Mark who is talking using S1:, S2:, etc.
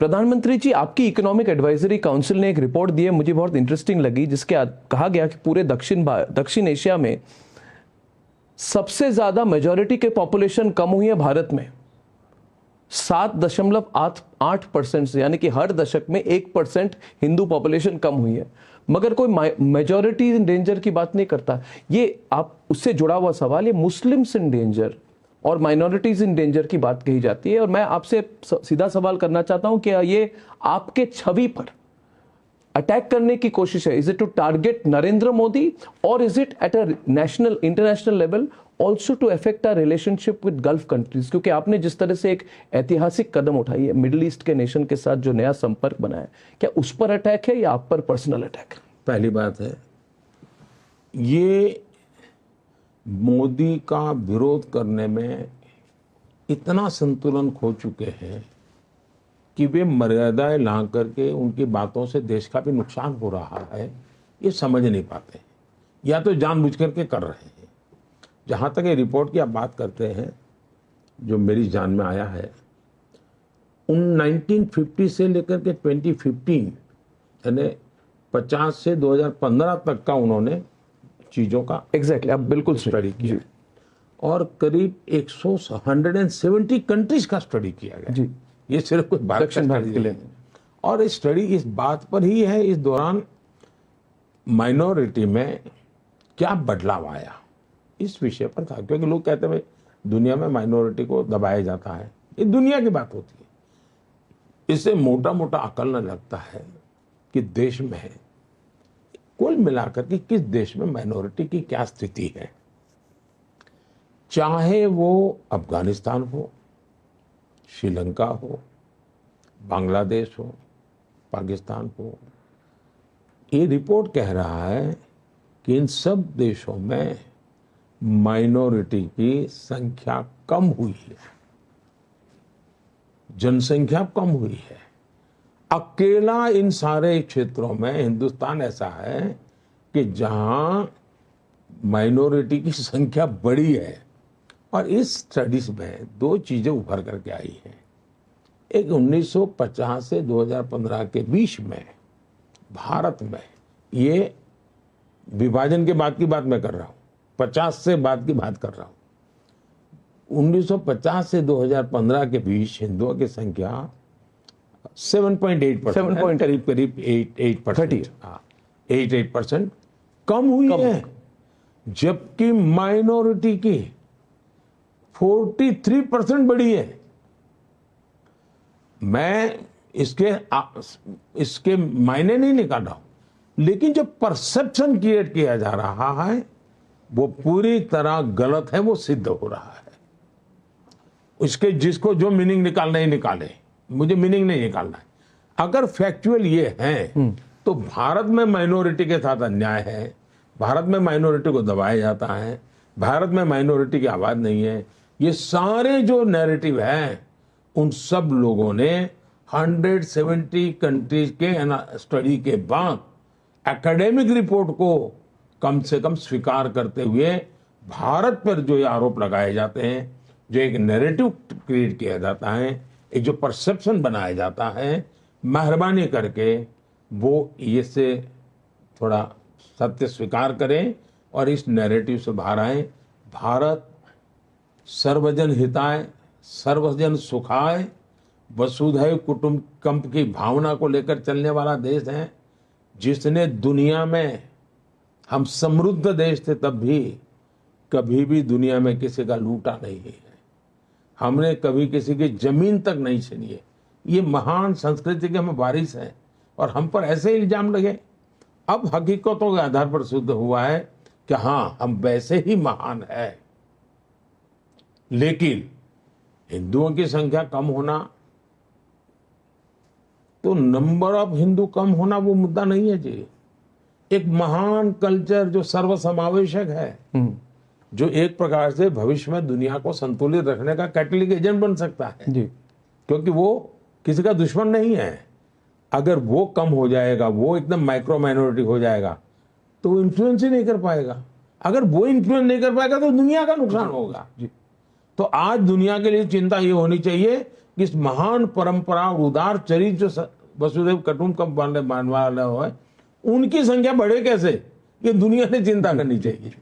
S1: प्रधानमंत्री जी, आपकी economic advisory council ने एक रिपोर्ट दी है, मुझे बहुत इंटरेस्टिंग लगी, जिसके कहा गया कि पूरे दक्षिण एशिया में सबसे ज्यादा मेजॉरिटी के पॉपुलेशन कम हुई है भारत में 7.8% से, यानी कि हर दशक में 1% हिंदू पॉपुलेशन कम हुई है, मगर कोई मेजॉरिटी इन डेंजर की बात नहीं करता। ये आप उससे जुड़ा हुआ सवाल, ये मुस्लिम्स इन डेंजर और माइनॉरिटीज इन डेंजर की बात कही जाती है, और मैं आपसे सीधा सवाल करना चाहता हूं कि ये आपके छवि पर अटैक करने की कोशिश है? Is it to target Narendra Modi और is it at a national international level also to affect our relationship with Gulf countries? क्योंकि आपने जिस तरह से एक ऐतिहासिक कदम उठाई है मिडिल ईस्ट के नेशन के साथ, जो नया संपर्क बनाया, क्या उस पर अटैक है या आप पर पर्सनल अटैक है?
S2: पहली बात है, ये मोदी का विरोध करने में इतना संतुलन खो चुके हैं कि वे मर्यादाएं ला करके उनकी बातों से देश का भी नुकसान हो रहा है, ये समझ नहीं पाते, या तो जानबूझ करके कर रहे हैं। जहाँ तक ये रिपोर्ट की आप बात करते हैं, जो मेरी जान में आया है, उन 1950 से लेकर के 2015 यानी 50 से 2015 तक का उन्होंने चीज़ों का
S1: एग्जैक्टली आप बिल्कुल
S2: स्टडी किया और करीब 170 कंट्रीज का स्टडी किया गया
S1: जी।
S2: ये सिर्फ कुछ
S1: दक्षिण भारत के लिए,
S2: और इस स्टडी इस बात पर ही है इस दौरान माइनॉरिटी में क्या बदलाव आया, इस विषय पर था। क्योंकि लोग कहते हैं दुनिया में माइनॉरिटी को दबाया जाता है, ये दुनिया की बात होती है। इससे मोटा मोटा आकलन लगता है कि देश में कुल मिलाकर के किस देश में माइनॉरिटी की क्या स्थिति है, चाहे वो अफगानिस्तान हो, श्रीलंका हो, बांग्लादेश हो, पाकिस्तान हो। ये रिपोर्ट कह रहा है कि इन सब देशों में माइनॉरिटी की संख्या कम हुई है, जनसंख्या कम हुई है। अकेला इन सारे क्षेत्रों में हिंदुस्तान ऐसा है कि जहां माइनॉरिटी की संख्या बढ़ी है। और इस स्टडीज में दो चीजें उभर करके आई हैं। एक 1950 से 2015 के बीच में भारत में, ये विभाजन के बाद की बात मैं कर रहा हूं, 50 से बाद की बात कर रहा हूं। 1950 से 2015 के बीच हिंदुओं की संख्या 7.8%, करीब 8% कम हुई है, जबकि माइनॉरिटी की 43% बढ़ी है। मैं इसके मायने नहीं निकाल रहा हूं, लेकिन जो परसेप्शन क्रिएट किया जा रहा है वो पूरी तरह गलत है, वो सिद्ध हो रहा है। उसके जिसको जो मीनिंग निकालना ही निकाले, मुझे मीनिंग नहीं निकालना है। अगर फैक्चुअल ये है तो भारत में माइनॉरिटी के साथ अन्याय है, भारत में माइनॉरिटी को दबाया जाता है, भारत में माइनॉरिटी की आवाज नहीं है। ये सारे जो नैरेटिव हैं, उन सब लोगों ने 170 कंट्रीज के स्टडी के बाद एकेडमिक रिपोर्ट को कम से कम स्वीकार करते हुए भारत पर जो ये आरोप लगाए जाते हैं, जो एक नैरेटिव क्रिएट किया जाता है, एक जो परसेप्शन बनाया जाता है, मेहरबानी करके वो ये से थोड़ा सत्य स्वीकार करें और इस नैरेटिव से बाहर आए। भारत सर्वजन हिताय सर्वजन सुखाय वसुधैव कुटुंबकम की भावना को लेकर चलने वाला देश है, जिसने दुनिया में, हम समृद्ध देश थे तब भी, कभी भी दुनिया में किसी का लूटा नहीं है, हमने कभी किसी की जमीन तक नहीं छीनी है। ये महान संस्कृति के हम वारिस हैं और हम पर ऐसे इल्जाम लगे। अब हकीकतों के आधार पर सिद्ध हुआ है कि हाँ, हम वैसे ही महान है। लेकिन हिंदुओं की संख्या कम होना, तो नंबर ऑफ हिंदू कम होना वो मुद्दा नहीं है जी। एक महान कल्चर जो सर्वसमावेशक है, जो एक प्रकार से भविष्य में दुनिया को संतुलित रखने का कैटलिक एजेंट बन सकता है जी, क्योंकि वो किसी का दुश्मन नहीं है। अगर वो कम हो जाएगा, वो एकदम माइक्रो माइनॉरिटी हो जाएगा, तो वो इन्फ्लुएंस ही नहीं कर पाएगा। अगर वो इन्फ्लुएंस नहीं कर पाएगा तो दुनिया का नुकसान होगा जी। तो आज दुनिया के लिए चिंता ये होनी चाहिए कि इस महान परंपरा और उदार चरित्र जो वसुदेव कुटुंबकम मानने वाले हो, उनकी संख्या बढ़े कैसे, ये दुनिया ने चिंता करनी चाहिए।